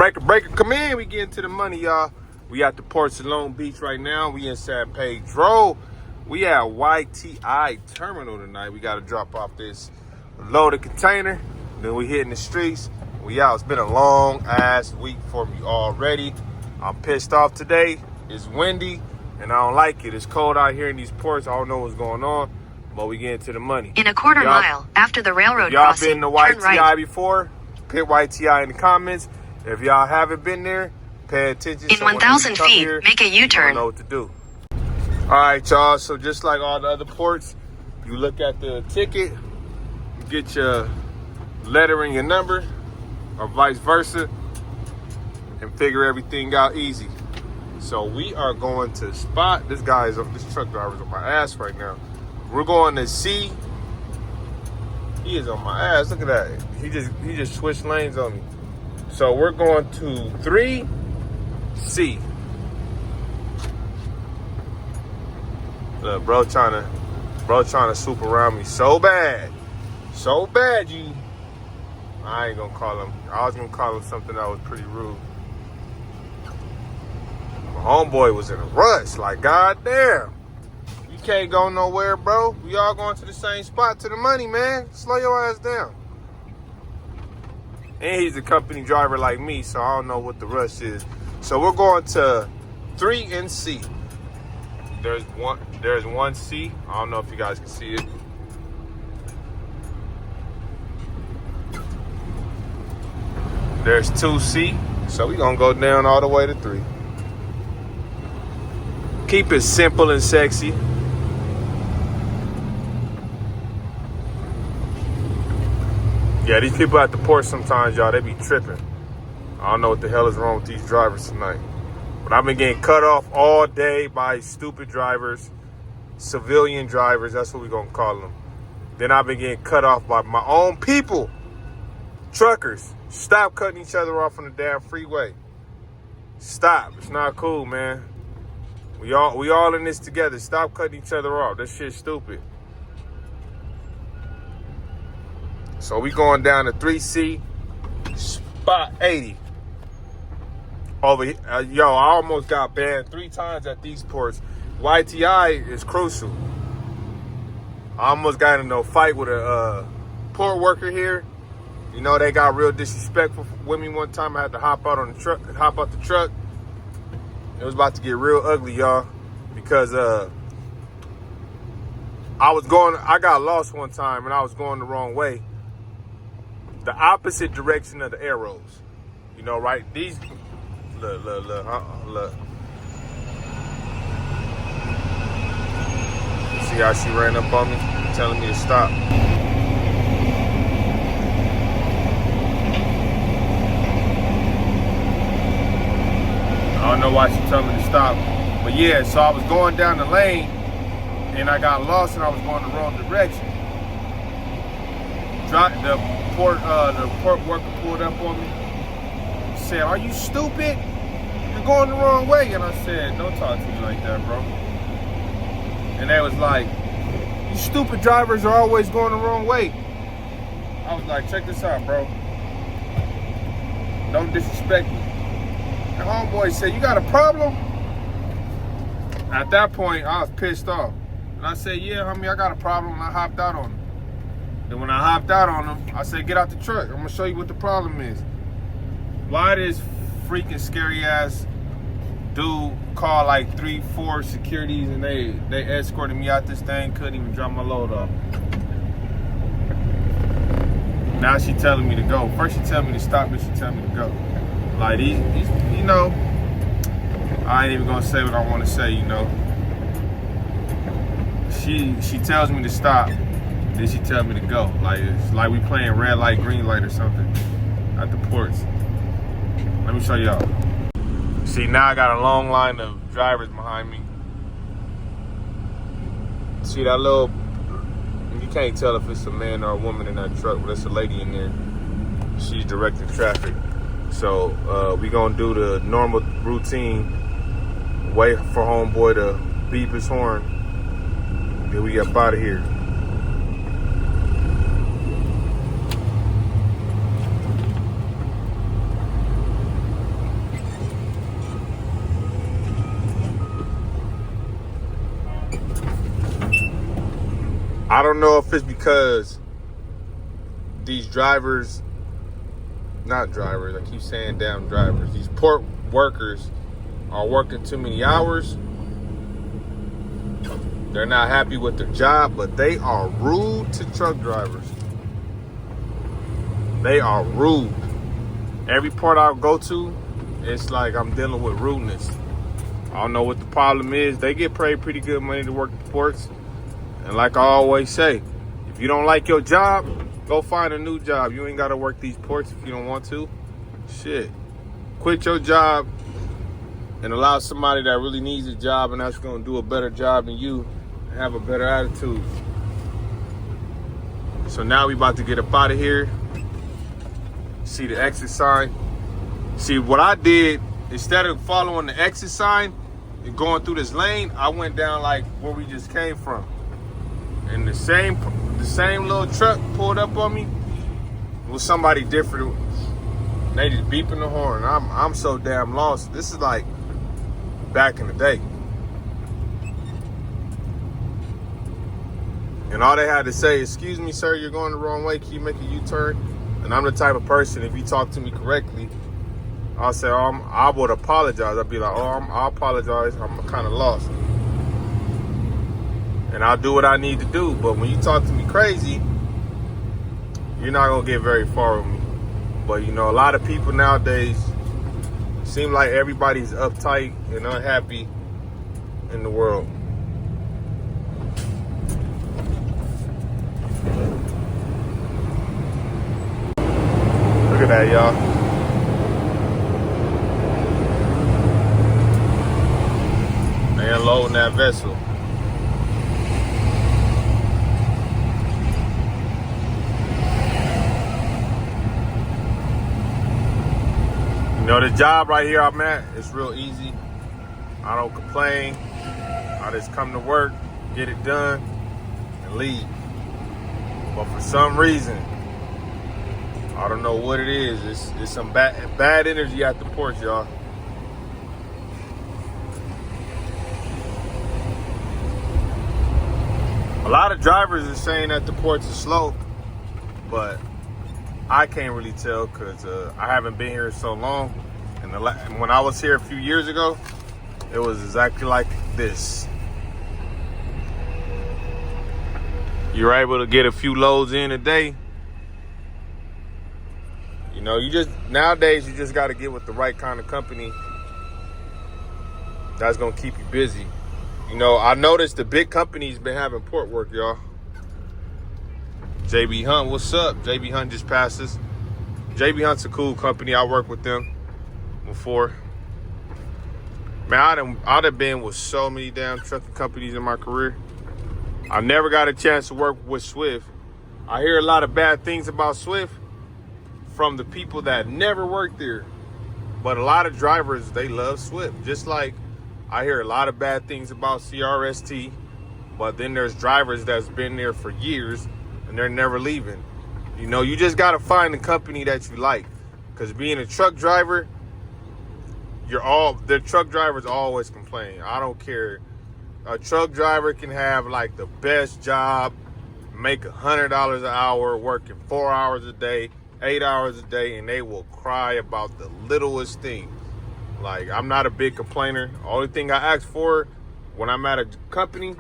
Breaker, come in. We get into the money, y'all. We at the ports of Long Beach right now. We in San Pedro. We at YTI Terminal tonight. We got to drop off this loaded container. Then we hitting the streets. We out. It's been a long ass week for me already. I'm pissed off today. It's windy and I don't like it. It's cold out here in these ports. I don't know what's going on, but we get into the money. In a quarter mile after the railroad y'all crossing, been to YTI right. before? Put YTI in the comments. If y'all haven't been there, pay attention. In 1,000 feet, here, make a U-turn. know what to do. All right, y'all. So just like all the other ports, you look at the ticket, you get your letter and your number, or vice versa, and figure everything out easy. So we are going to spot. This truck driver's on my ass right now. We're going to C. He is on my ass. Look at that. He just switched lanes on me. So we're going to 3C. Look, bro trying to swoop around me so bad. So bad I ain't gonna call him. I was gonna call him something that was pretty rude. My homeboy was in a rush, like goddamn. You can't go nowhere, bro. We all going to the same spot to the money, man. Slow your ass down. And he's a company driver like me, so I don't know what the rush is. So we're going to 3 and C. There's 1C. I don't know if you guys can see it. There's 2C. So we're gonna go down all the way to 3. Keep it simple and sexy. Yeah, these people at the port sometimes, y'all, they be tripping. I don't know what the hell is wrong with these drivers tonight. But I've been getting cut off all day by stupid drivers, civilian drivers, that's what we're gonna call them. Then I've been getting cut off by my own people, truckers. Stop cutting each other off on the damn freeway. Stop, it's not cool, man. We all in this together. Stop cutting each other off. That shit's stupid. So we going down to 3C, spot 80. Over here, yo, I almost got banned 3 times at these ports. YTI is crucial. I almost got in a fight with a port worker here. You know, they got real disrespectful with me one time. I had to hop out the truck. It was about to get real ugly, y'all, because I got lost one time and I was going the wrong way. The opposite direction of the arrows. You know, right? These, look. See how she ran up on me, telling me to stop. I don't know why she told me to stop. But yeah, so I was going down the lane and I got lost and I was going the wrong direction. The port worker pulled up on me. He said, "Are you stupid? You're going the wrong way." And I said, "Don't talk to me like that, bro." And they was like, "You stupid drivers are always going the wrong way." I was like, "Check this out, bro. Don't disrespect me." The homeboy said, "You got a problem?" At that point, I was pissed off. And I said, "Yeah, homie, I got a problem." And I hopped out on him. Then when I hopped out on him, I said, "Get out the truck. I'm gonna show you what the problem is." Why this freaking scary ass dude called like 3-4 securities and they escorted me out this thing, couldn't even drop my load off. Now she telling me to go. First she tell me to stop, then she tell me to go. Like these, you know, I ain't even gonna say what I want to say, you know. She tells me to stop, then she tells me to go. Like it's like we playing red light, green light or something at the ports. Let me show y'all. See, now I got a long line of drivers behind me. See that little, you can't tell if it's a man or a woman in that truck, but it's a lady in there. She's directing traffic. So we gonna do the normal routine, wait for homeboy to beep his horn, then we get up out of here. I don't know if it's because these drivers, not drivers, I keep saying damn drivers, these port workers are working too many hours. They're not happy with their job, but they are rude to truck drivers. They are rude. Every port I go to, it's like I'm dealing with rudeness. I don't know what the problem is. They get paid pretty good money to work the ports. And like I always say, if you don't like your job, go find a new job. You ain't got to work these ports if you don't want to. Shit. Quit your job and allow somebody that really needs a job and that's going to do a better job than you and have a better attitude. So now we about to get up out of here. See the exit sign. See what I did, instead of following the exit sign and going through this lane, I went down like where we just came from. And the same little truck pulled up on me. It was somebody different. They just beeping the horn. I'm so damn lost. This is like back in the day. And all they had to say, "Excuse me, sir, you're going the wrong way. Can you make a U-turn?" And I'm the type of person, if you talk to me correctly, I'll say, I would apologize. I'll be like, I apologize. I'm kind of lost. And I'll do what I need to do. But when you talk to me crazy, you're not going to get very far with me. But, you know, a lot of people nowadays seem like everybody's uptight and unhappy in the world. Look at that, y'all. They unloading that vessel. You know, the job right here I'm at, it's real easy. I don't complain. I just come to work, get it done, and leave. But for some reason, I don't know what it is. It's some bad energy at the port, y'all. A lot of drivers are saying that the ports are slow, but I can't really tell because I haven't been here so long. And when I was here a few years ago, it was exactly like this. You're able to get a few loads in a day. You know, nowadays you just got to get with the right kind of company that's going to keep you busy. You know, I noticed the big companies been having port work, y'all. JB Hunt, what's up? JB Hunt just passed us. JB Hunt's a cool company. I worked with them before. Man, I'd have been with so many damn trucking companies in my career. I never got a chance to work with Swift. I hear a lot of bad things about Swift from the people that never worked there. But a lot of drivers, they love Swift. Just like I hear a lot of bad things about CRST, but then there's drivers that's been there for years and they're never leaving. You know, you just got to find a company that you like. Because being a truck driver, the truck drivers always complain. I don't care. A truck driver can have like the best job, make $100 an hour, working 4 hours a day, 8 hours a day, and they will cry about the littlest thing. Like, I'm not a big complainer. Only thing I ask for when I'm at a company,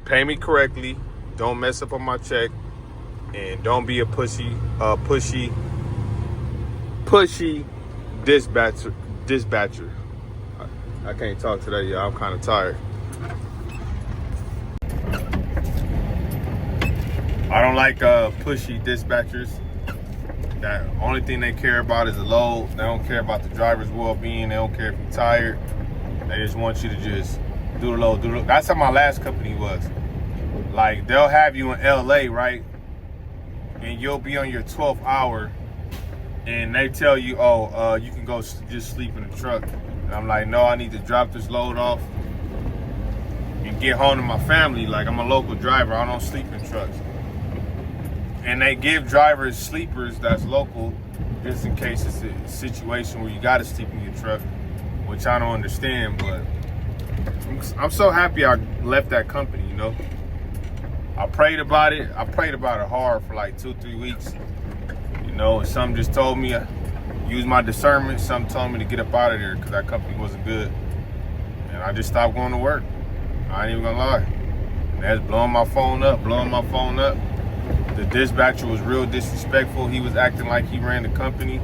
pay me correctly, don't mess up on my check, and don't be a pushy dispatcher. I can't talk today, y'all. I'm kind of tired. I don't like pushy dispatchers. That only thing they care about is the load. They don't care about the driver's well-being. They don't care if you're tired. They just want you to just do the load. That's how my last company was. Like, they'll have you in LA, right? And you'll be on your 12th hour, and they tell you, you can go just sleep in the truck. And I'm like, no, I need to drop this load off and get home to my family. Like, I'm a local driver. I don't sleep in trucks. And they give drivers sleepers that's local just in case it's a situation where you got to sleep in your truck, which I don't understand. But I'm so happy I left that company, you know. I prayed about it. I prayed about it hard for like 2-3 weeks. You know, and some just told me, use my discernment. Some told me to get up out of there because that company wasn't good. And I just stopped going to work. I ain't even gonna lie. And that's blowing my phone up. The dispatcher was real disrespectful. He was acting like he ran the company.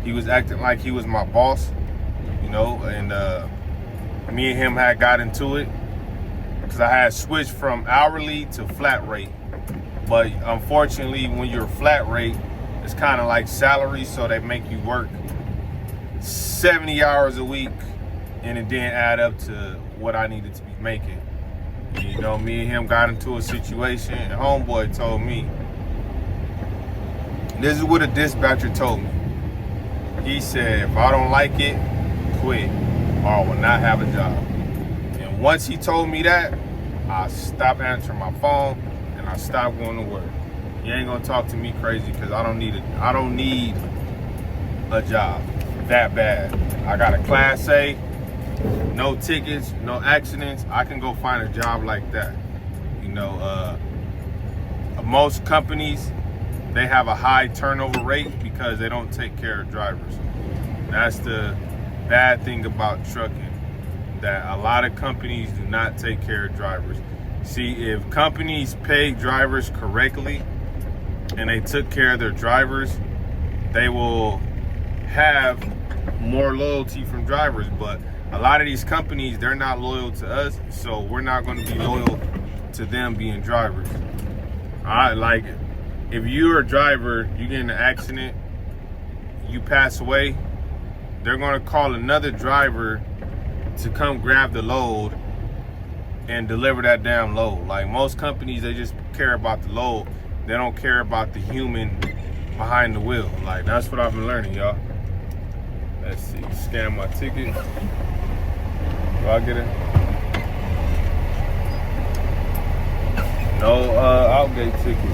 He was acting like he was my boss, you know, and me and him had got into it because I had switched from hourly to flat rate. But unfortunately, when you're flat rate, it's kind of like salary, so they make you work 70 hours a week, and it didn't add up to what I needed to be making. You know, me and him got into a situation, and homeboy told me, this is what a dispatcher told me. He said, if I don't like it, quit, or I will not have a job. And once he told me that, I stopped answering my phone and I stopped going to work. You ain't gonna talk to me crazy because I don't need a job that bad. I got a Class A, no tickets, no accidents. I can go find a job like that. You know, most companies, they have a high turnover rate because they don't take care of drivers. That's the bad thing about trucking, that a lot of companies do not take care of drivers. See, if companies pay drivers correctly and they took care of their drivers, they will have more loyalty from drivers. But a lot of these companies, they're not loyal to us, so we're not going to be loyal to them being drivers. I like it. If you're a driver, you get in an accident, you pass away, they're gonna call another driver to come grab the load and deliver that damn load. Like most companies, they just care about the load. They don't care about the human behind the wheel. Like that's what I've been learning, y'all. Let's see, scan my ticket. Do I get it? No, outgate ticket.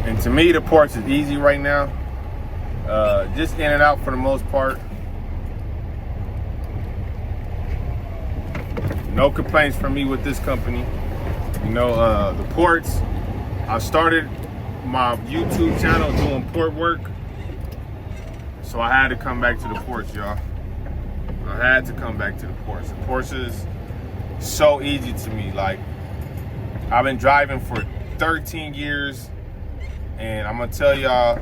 And to me, the ports is easy right now. Just in and out for the most part. No complaints from me with this company. You know, the ports, I started my YouTube channel doing port work. So I had to come back to the ports, y'all. I had to come back to the ports. The ports is so easy to me. Like, I've been driving for 13 years. And I'm gonna tell y'all,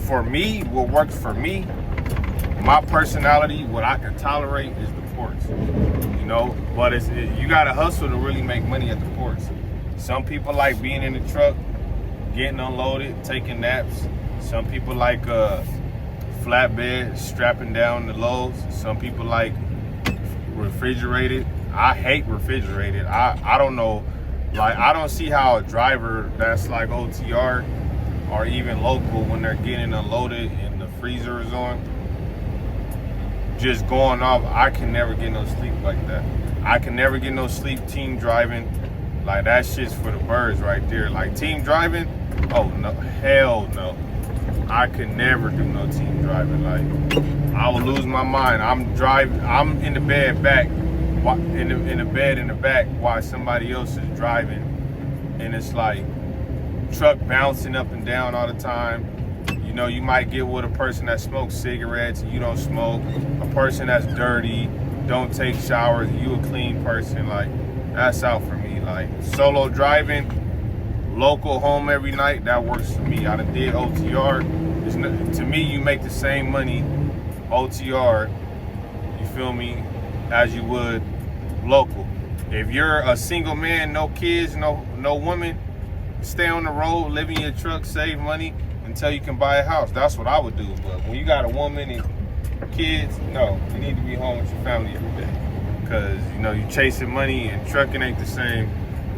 for me, what works for me, my personality, what I can tolerate is the ports. You know, but you gotta hustle to really make money at the ports. Some people like being in the truck, getting unloaded, taking naps. Some people like flatbed, strapping down the loads. Some people like refrigerated. I hate refrigerated. I don't know. Like, I don't see how a driver that's like OTR or even local, when they're getting unloaded and the freezer is on, just going off. I can never get no sleep like that. I can never get no sleep team driving. Like, that shit's for the birds right there. Like, team driving, oh no, hell no. I could never do no team driving. Like, I will lose my mind. I'm in the bed back, in the bed in the back while somebody else is driving, and it's like truck bouncing up and down all the time. You know, you might get with a person that smokes cigarettes and you don't smoke, a person that's dirty, don't take showers, you a clean person. Like, that's out for me. Like, solo driving, local home every night, that works for me. I done did OTR. To me, you make the same money OTR, you feel me, as you would local. If you're a single man, no kids, no woman, stay on the road, live in your truck, save money until you can buy a house. That's what I would do. But when you got a woman and kids, no, you need to be home with your family every day. Because, you know, you chasing money, and trucking ain't the same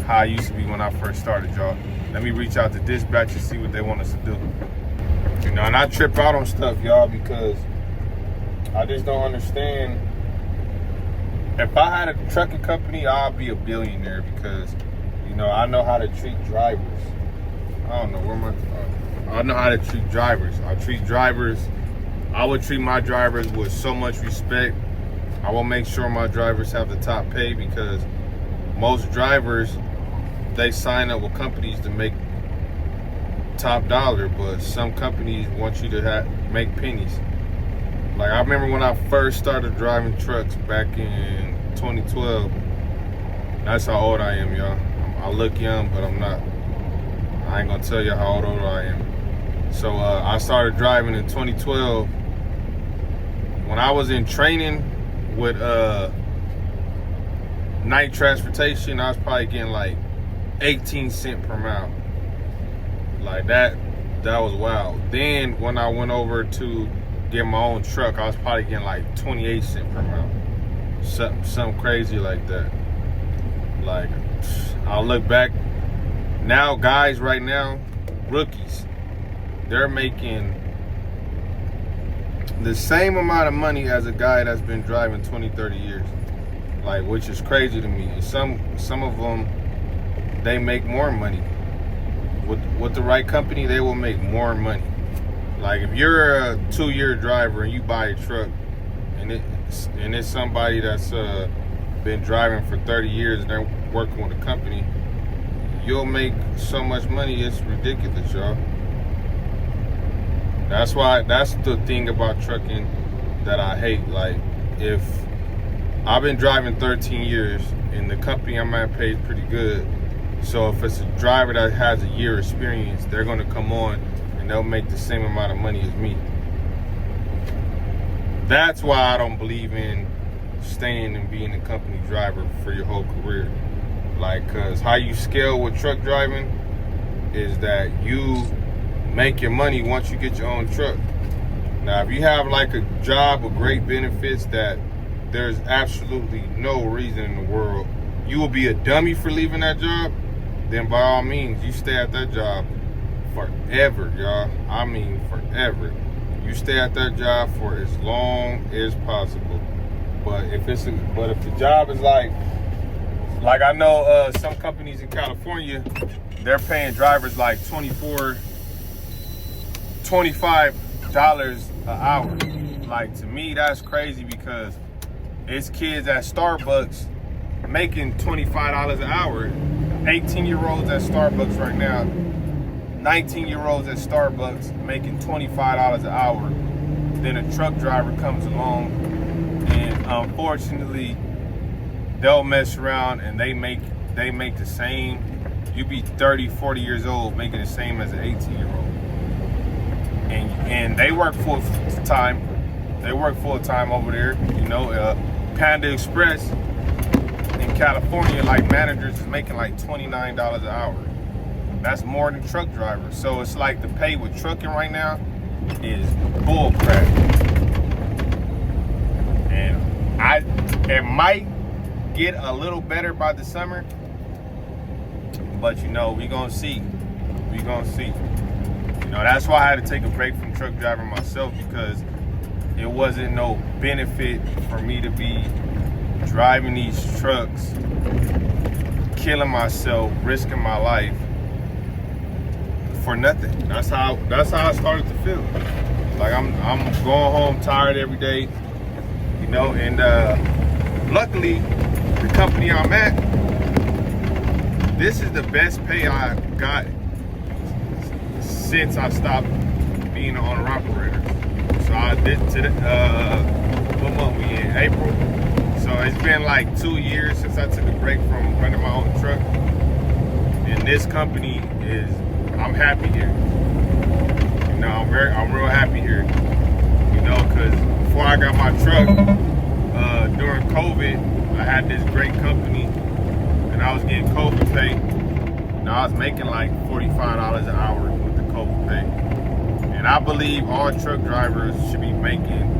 how I used to be when I first started, y'all. Let me reach out to dispatch and see what they want us to do. You know, and I trip out on stuff, y'all, because I just don't understand. If I had a trucking company, I'd be a billionaire, because, you know, I know how to treat drivers. I don't know where I know how to treat drivers. I would treat my drivers with so much respect. I will make sure my drivers have the top pay, because most drivers, they sign up with companies to make top dollar, but some companies want you to make pennies. Like, I remember when I first started driving trucks back in 2012. That's how old I am, y'all. I look young, but I'm not. I ain't gonna tell you how old I am. So I started driving in 2012. When I was in training with night transportation, I was probably getting like 18 cents per mile. Like that was wild. Then when I went over to get my own truck, I was probably getting like 28 cents per mile. Something crazy like that. Like, I'll look back now, guys right now, rookies, they're making the same amount of money as a guy that's been driving 20, 30 years. Like, which is crazy to me. Some of them, they make more money. With the right company, they will make more money. Like, if you're a 2-year driver and you buy a truck and it's somebody that's been driving for 30 years and they're working with a company, you'll make so much money, it's ridiculous, y'all. That's the thing about trucking that I hate. Like, if I've been driving 13 years and the company I'm at pays pretty good, so if it's a driver that has a year experience, they're going to come on and they'll make the same amount of money as me. That's why I don't believe in staying and being a company driver for your whole career. Like, cause how you scale with truck driving is that you make your money once you get your own truck. Now, if you have like a job with great benefits that there's absolutely no reason in the world you will be a dummy for leaving that job, then by all means, you stay at that job forever, y'all. I mean, forever. You stay at that job for as long as possible. But if the job is like I know some companies in California, they're paying drivers like $25 an hour. Like, to me, that's crazy, because it's kids at Starbucks making $25 an hour. 18-year-olds at Starbucks right now, 19-year-olds at Starbucks making $25 an hour. Then a truck driver comes along, and unfortunately, they'll mess around and they make the same. You be 30, 40 years old making the same as an 18-year-old. And they work full time. They work full time over there. You know, Panda Express in California, like, managers is making like $29 an hour. That's more than truck drivers. So it's like the pay with trucking right now is bull crap. And it might get a little better by the summer, but you know, we gonna see. You know, that's why I had to take a break from truck driving myself, because it wasn't no benefit for me to be driving these trucks, killing myself, risking my life for nothing. That's how I started to feel. Like, I'm going home tired every day, you know. And luckily, the company I'm at, this is the best pay I got since I stopped being an owner operator. So I did what month we in? April. So it's been like 2 years since I took a break from running my own truck. And this company is, I'm happy here. You know, I'm real happy here. You know, because before I got my truck, during COVID, I had this great company, and I was getting COVID pay. And I was making like $45 an hour with the COVID pay. And I believe all truck drivers should be making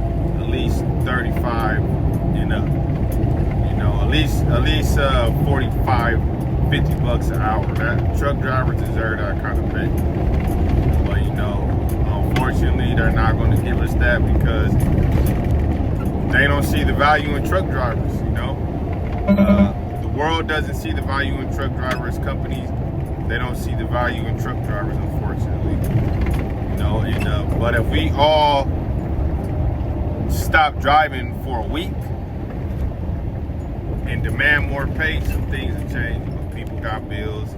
at least 35 and up. You know, at least 45, 50 bucks an hour. That truck drivers deserve that kind of pay. But you know, unfortunately, they're not going to give us that, because they don't see the value in truck drivers. You know, the world doesn't see the value in truck drivers. Companies, they don't see the value in truck drivers, unfortunately. You know, and but if we all stop driving for a week, and demand more pay, some things have changed. But people got bills.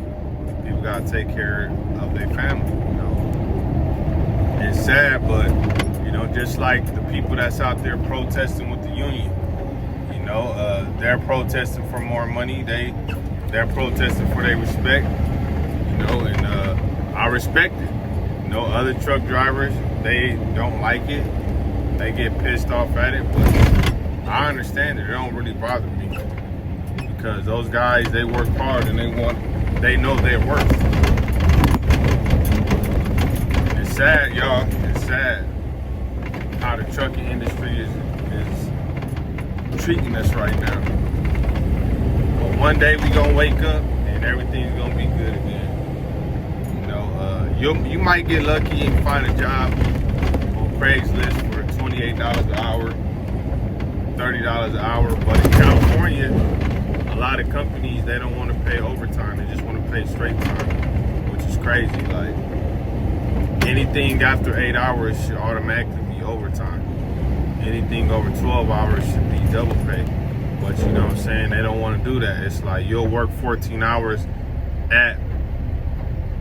People got to take care of their family. You know, it's sad, but you know, just like the people that's out there protesting with the union. You know, they're protesting for more money. They're protesting for their respect. You know, and I respect it. You know, other truck drivers, they don't like it. They get pissed off at it, but I understand it. It don't really bother me because those guys, they work hard and they know their worth. And it's sad, y'all. It's sad how the trucking industry is treating us right now. But one day we gonna wake up and everything's gonna be good again. You might get lucky and find a job on Craigslist for $28 an hour, $30 an hour. But in California, a lot of companies, they don't want to pay overtime. They just want to pay straight time, which is crazy. Like, anything after 8 hours should automatically be overtime. Anything over 12 hours should be double pay. But you know what I'm saying? They don't want to do that. It's like you'll work 14 hours at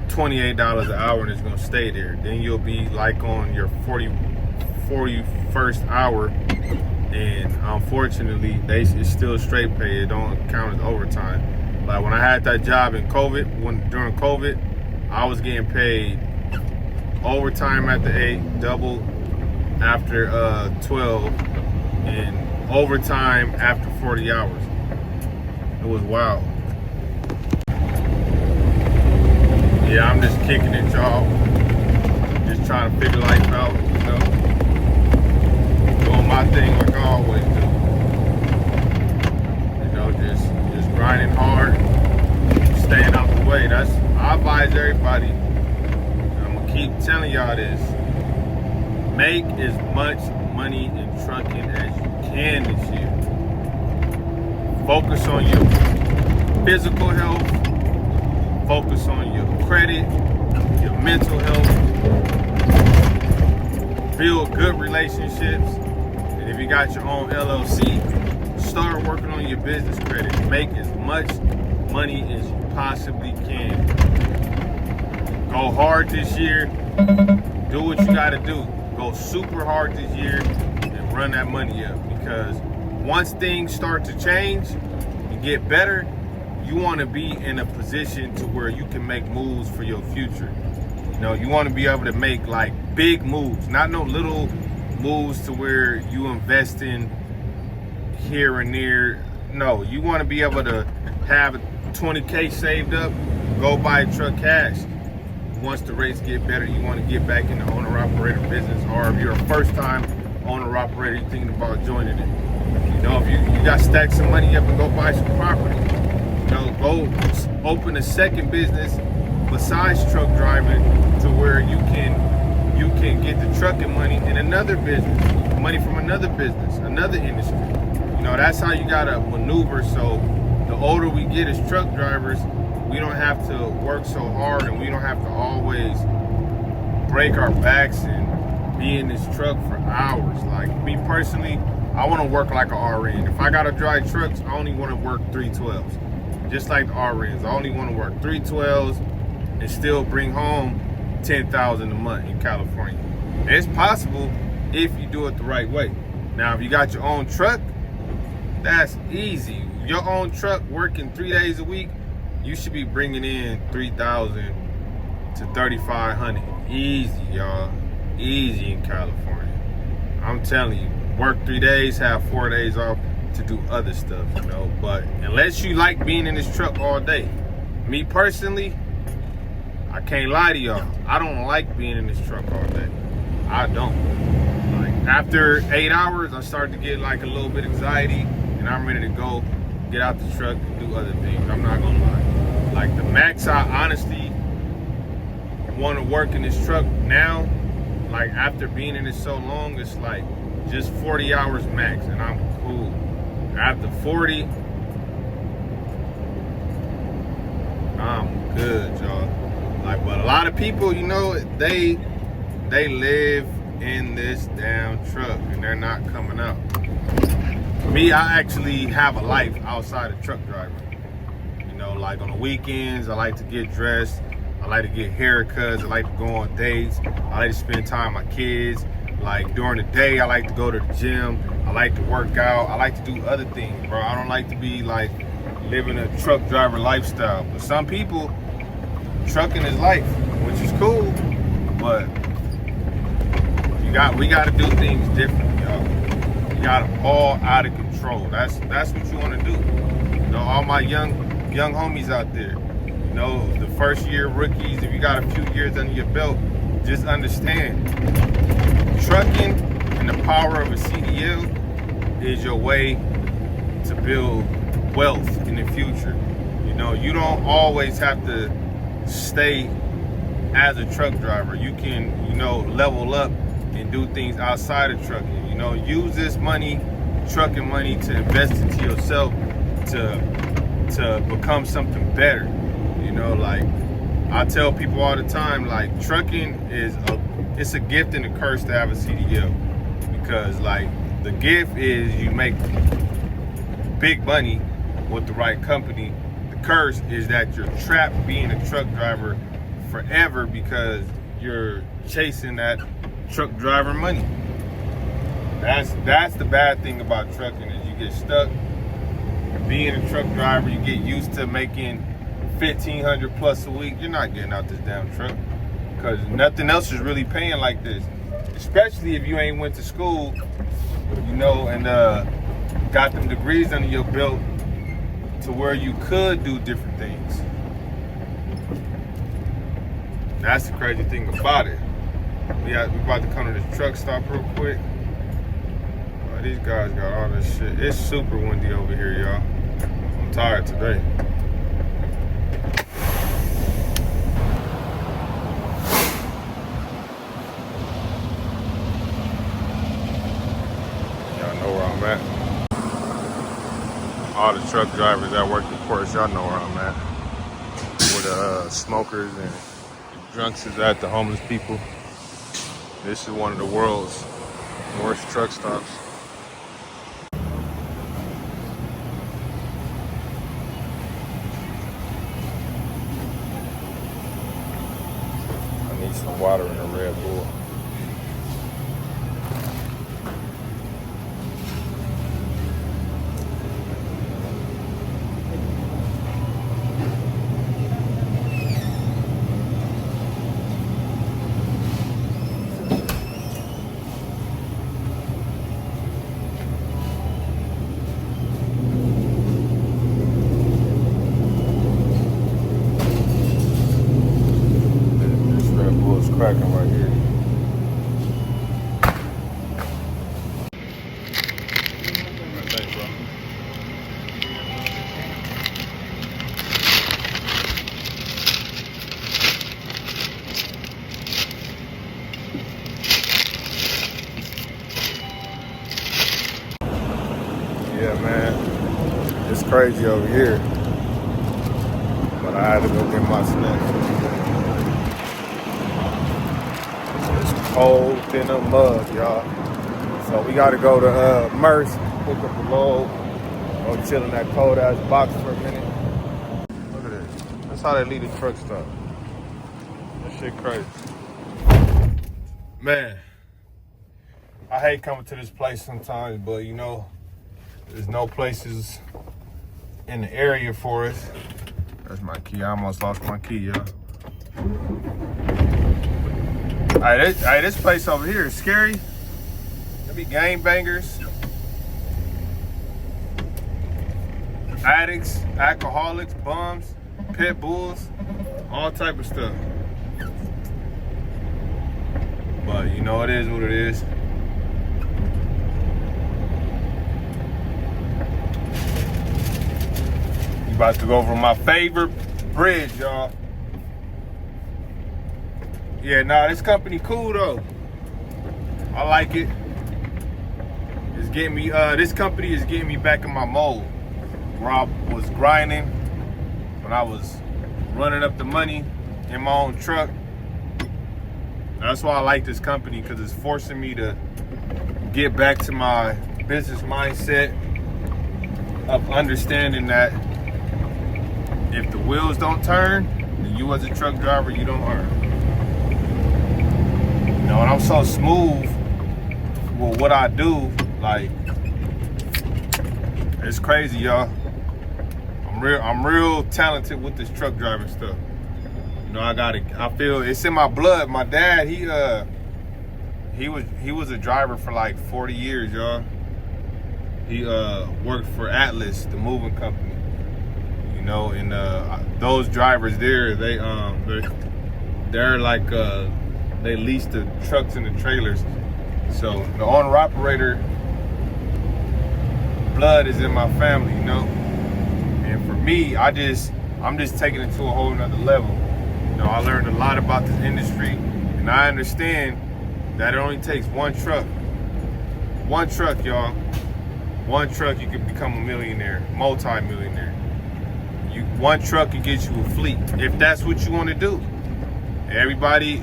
$28 an hour and it's gonna stay there. Then you'll be like on your 41st hour, and unfortunately, it's still straight pay. It don't count as overtime. Like when I had that job in COVID, during COVID, I was getting paid overtime after 8, double after 12, and overtime after 40 hours. It was wild. Yeah, I'm just kicking it, y'all. Just trying to figure life out, you know. Doing my thing like I always do. You know, just grinding hard, staying out the way. I advise everybody. I'm gonna keep telling y'all this. Make as much money in trucking as you can this year. Focus on your physical health. Focus on your credit, your mental health, build good relationships, and if you got your own LLC, start working on your business credit. Make as much money as you possibly can. Go hard this year. Do what you gotta do. Go super hard this year and run that money up, because once things start to change and get better, you want to be in a position to where you can make moves for your future. You know, you want to be able to make like big moves, not no little moves to where you invest in here and there. No, you want to be able to have 20K saved up, go buy a truck cash. Once the rates get better, you want to get back in the owner-operator business, or if you're a first-time owner-operator, you're thinking about joining it. You know, if you got stacks of money up and go buy some property. You know, go open a second business besides truck driving to where you can get the trucking money in another business, money from another business, another industry. You know, that's how you gotta maneuver. So the older we get as truck drivers, we don't have to work so hard, and we don't have to always break our backs and be in this truck for hours. Like me personally, I want to work like an RN. If I gotta drive trucks, I only want to work 312s. Just like the RNs, I only want to work 312s and still bring home $10,000 a month in California. And it's possible if you do it the right way. Now, if you got your own truck, that's easy. Your own truck working 3 days a week, you should be bringing in $3,000 to $3,500. Easy, y'all. Easy in California. I'm telling you, work 3 days, have 4 days off to do other stuff, you know. But unless you like being in this truck all day, me personally, I can't lie to y'all, I don't like being in this truck all day. I don't. Like after 8 hours, I start to get like a little bit of anxiety, and I'm ready to go get out the truck and do other things. I'm not gonna lie. Like the max I honestly want to work in this truck now, like after being in it so long, it's like just 40 hours max, and I'm cool. After 40, I'm good, y'all. Like, but a lot of people, you know, they live in this damn truck and they're not coming out. Me, I actually have a life outside of truck driving. You know, like on the weekends, I like to get dressed. I like to get haircuts. I like to go on dates. I like to spend time with my kids. Like during the day, I like to go to the gym. I like to work out. I like to do other things, bro. I don't like to be like living a truck driver lifestyle. But some people, trucking is life, which is cool. But we got to do things different, y'all. You got it all out of control. That's what you want to do. You know, all my young homies out there. You know, the first year rookies. If you got a few years under your belt, just understand. Trucking and the power of a CDL is your way to build wealth in the future. You know, you don't always have to stay as a truck driver. You can, you know, level up and do things outside of trucking. You know, use this money, trucking money, to invest into yourself, to become something better. You know, like I tell people all the time, like trucking it's a gift and a curse to have a CDL, because like the gift is you make big money with the right company. The curse is that you're trapped being a truck driver forever because you're chasing that truck driver money. That's the bad thing about trucking, is you get stuck being a truck driver. You get used to making $1,500 plus a week. You're not getting out this damn truck, because nothing else is really paying like this, especially if you ain't went to school, you know, and got them degrees under your belt to where you could do different things. That's the crazy thing about it. We about to come to this truck stop real quick. Oh, these guys got all this shit. It's super windy over here, y'all. I'm tired today. Y'all know where I'm at. All the truck drivers that work the ports, y'all know where I'm at. Where the smokers and drunks is at, the homeless people. This is one of the world's worst truck stops. I need some water and a Red Bull. Cracking right here. Thanks, bro. Yeah, man, it's crazy over here, but I had to go get my snacks. Cold in the mud, y'all. So we gotta go to Merce, pick up the load, go chill in that cold ass box for a minute. Look at this. That's how they leave the truck stop. That shit crazy. Man, I hate coming to this place sometimes, but you know, there's no places in the area for us. That's my key. I almost lost my key, y'all. Hey, this place over here is scary. There be gangbangers, addicts, alcoholics, bums, pit bulls, all type of stuff. But you know, it is what it is. You about to go over my favorite bridge, y'all. Yeah, nah, this company cool though. I like it. It's getting me. This company is getting me back in my mold. Where I was grinding, when I was running up the money in my own truck. That's why I like this company, because it's forcing me to get back to my business mindset of understanding that if the wheels don't turn, then you as a truck driver, you don't earn. You know, and I'm so smooth with what I do, like, it's crazy, y'all. I'm real talented with this truck driving stuff. You know, I feel it's in my blood. My dad, he was a driver for like 40 years, y'all. He worked for Atlas, the moving company. You know, and those drivers there, they're like they lease the trucks and the trailers. So the owner operator blood is in my family, you know. And for me, I'm just taking it to a whole nother level. You know, I learned a lot about this industry, and I understand that it only takes one truck. One truck, y'all. One truck, you can become a millionaire, multi-millionaire. One truck can get you a fleet, if that's what you want to do. Everybody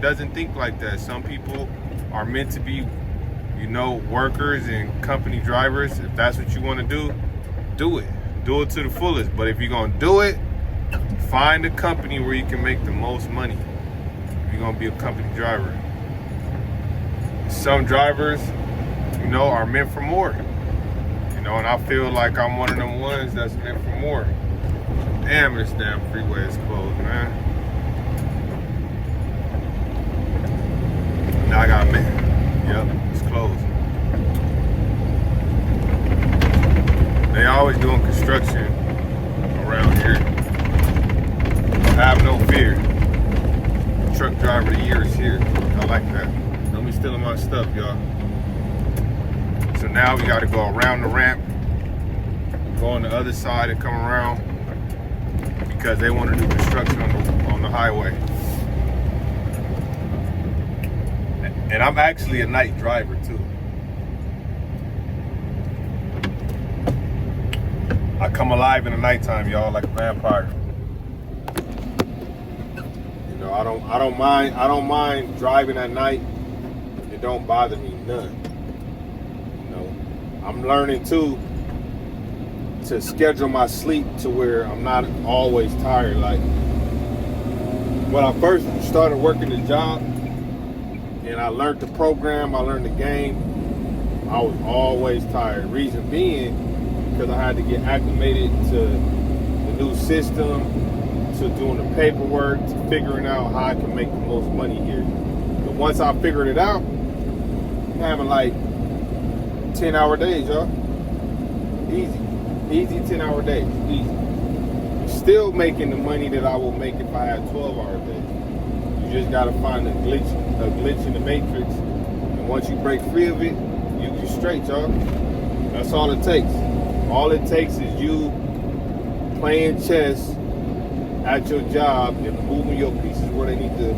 doesn't think like that. Some people are meant to be, you know, workers and company drivers. If that's what you want to do, do it. Do it to the fullest. But if you're going to do it, find a company where you can make the most money. If you're going to be a company driver. Some drivers, you know, are meant for more. You know, and I feel like I'm one of them ones that's meant for more. Damn, this damn freeway is closed, man. Now I gotta make, yep, it's closed. They always doing construction around here. Have no fear. Truck driver of the year is here. I like that. Don't be stealing my stuff, y'all. So now we gotta go around the ramp, go on the other side and come around because they want to do construction on the highway. And I'm actually a night driver too. I come alive in the nighttime, y'all, like a vampire. You know, I don't mind driving at night. It don't bother me none. You know, I'm learning too to schedule my sleep to where I'm not always tired. Like when I first started working the job and I learned the program, I learned the game, I was always tired. Reason being, because I had to get acclimated to the new system, to doing the paperwork, to figuring out how I can make the most money here. But once I figured it out, I'm having like 10-hour days, y'all. Easy 10-hour days, easy. Still making the money that I will make if I had 12-hour days. You just gotta find a glitch in the matrix, and once you break free of it, you're straight, y'all. That's all it takes. All it takes is you playing chess at your job and moving your pieces where they need to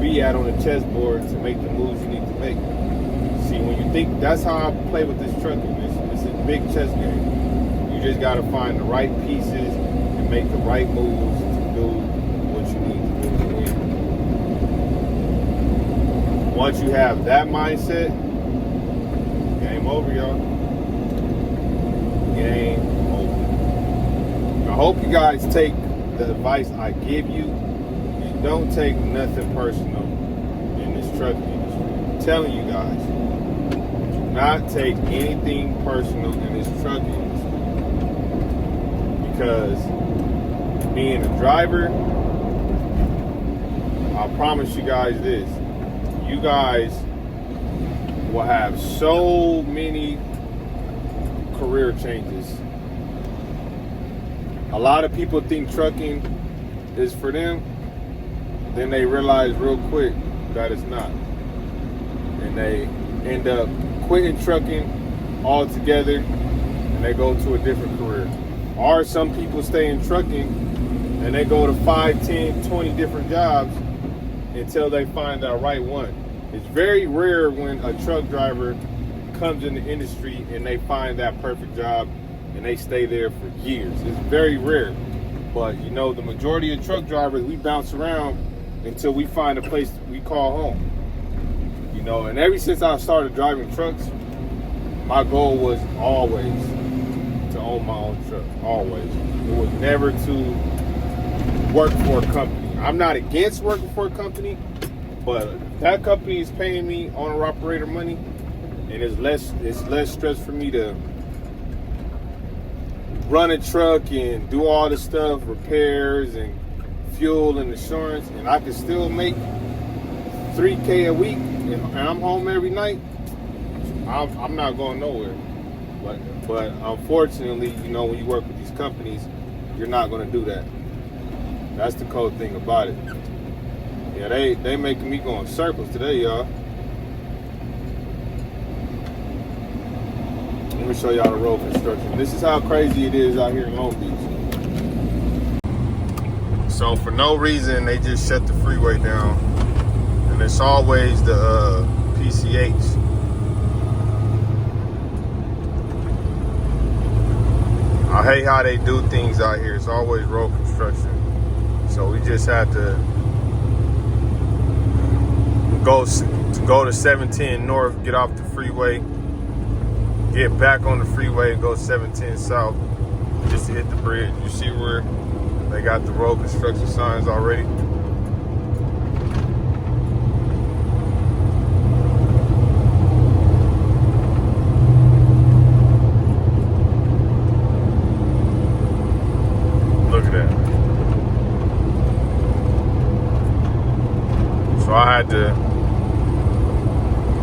be at on the chessboard to make the moves you need to make. See, when you think, that's how I play with this trucking. It's a big chess game. You just gotta find the right pieces and make the right moves to do what you need to do to win. Once you have that mindset, game over, y'all. Game over. I hope you guys take the advice I give you. You don't take nothing personal in this trucking industry. I'm telling you guys, do not take anything personal in this trucking industry. Because being a driver, I promise you guys this. You guys will have so many career changes. A lot of people think trucking is for them, then they realize real quick that it's not. And they end up quitting trucking altogether and they go to a different career. Or some people stay in trucking and they go to 5, 10, 20 different jobs until they find that right one. It's very rare when a truck driver comes in the industry and they find that perfect job and they stay there for years. It's very rare. But you know, the majority of truck drivers, we bounce around until we find a place we call home. You know, and ever since I started driving trucks, my goal was always to own my own truck. Always. It was never to work for a company. I'm not against working for a company, but that company is paying me owner operator money, and it's less stress for me to run a truck and do all the stuff, repairs and fuel and insurance, and I can still make $3K a week, and I'm home every night. I'm not going nowhere. But unfortunately, you know, when you work with these companies, you're not going to do that. That's the cold thing about it. Yeah, they making me go in circles today, y'all. Let me show y'all the road construction. This is how crazy it is out here in Long Beach. So for no reason, they just shut the freeway down. And it's always the PCH. I hate how they do things out here. It's always road construction. So we just had to go to 710 North, get off the freeway, get back on the freeway, and go 710 South just to hit the bridge. You see where they got the road construction signs already? Look at that. So I had to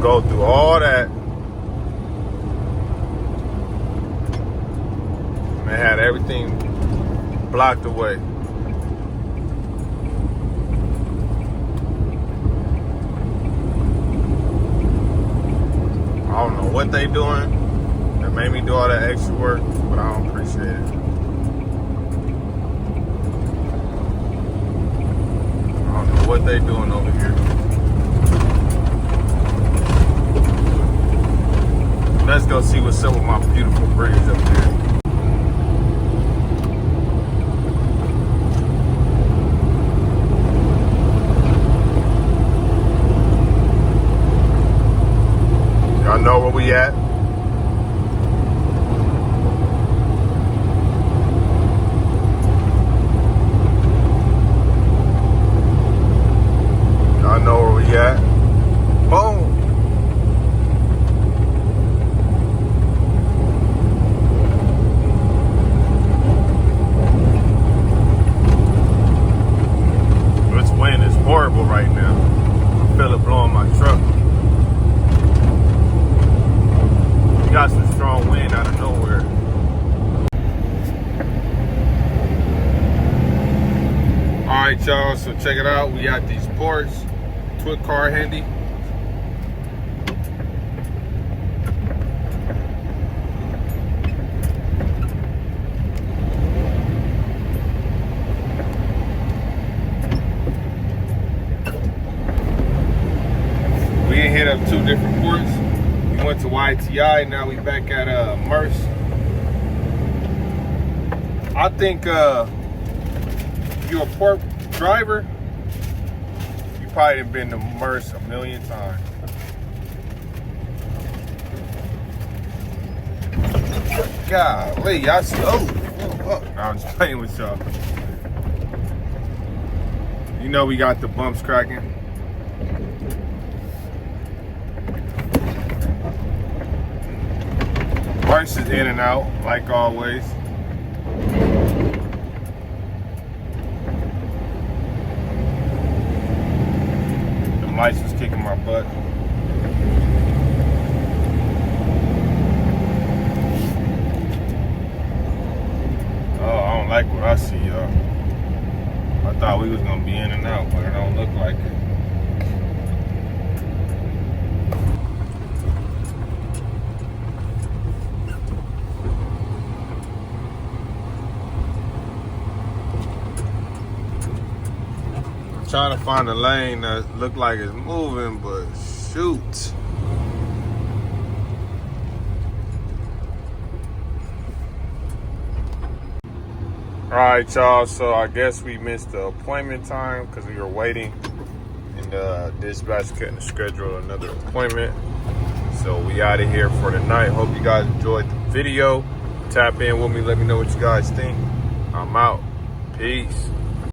go through all that. And they had everything blocked away. I don't know what they doing that made me do all that extra work, but I don't appreciate it. I don't know what they doing over here. Let's go see what's up with my beautiful bridge up there. Y'all know where we at? Y'all know where we at? Boom! This wind is horrible right now. I feel it blowing my truck. We got some strong wind out of nowhere. Alright, y'all, so check it out. We got these ports. Twit car handy. We hit up 2 different ports. We went to YTI, now we back at Merce. I think if you're a port driver, you probably have been to Merce a million times. Golly, y'all see, oh. No, I'm just playing with y'all. You know we got the bumps cracking. Merce is in and out, like always. The lights was kicking my butt. Oh, I don't like what I see, y'all. I thought we was gonna be in and out, but it don't look like it. Trying to find a lane that look like it's moving, but shoot. All right, y'all, so I guess we missed the appointment time because we were waiting and dispatch couldn't schedule another appointment. So So we out of here for the night. Hope you guys enjoyed the video. Tap in with me. Let me know what you guys think. I'm out. Peace.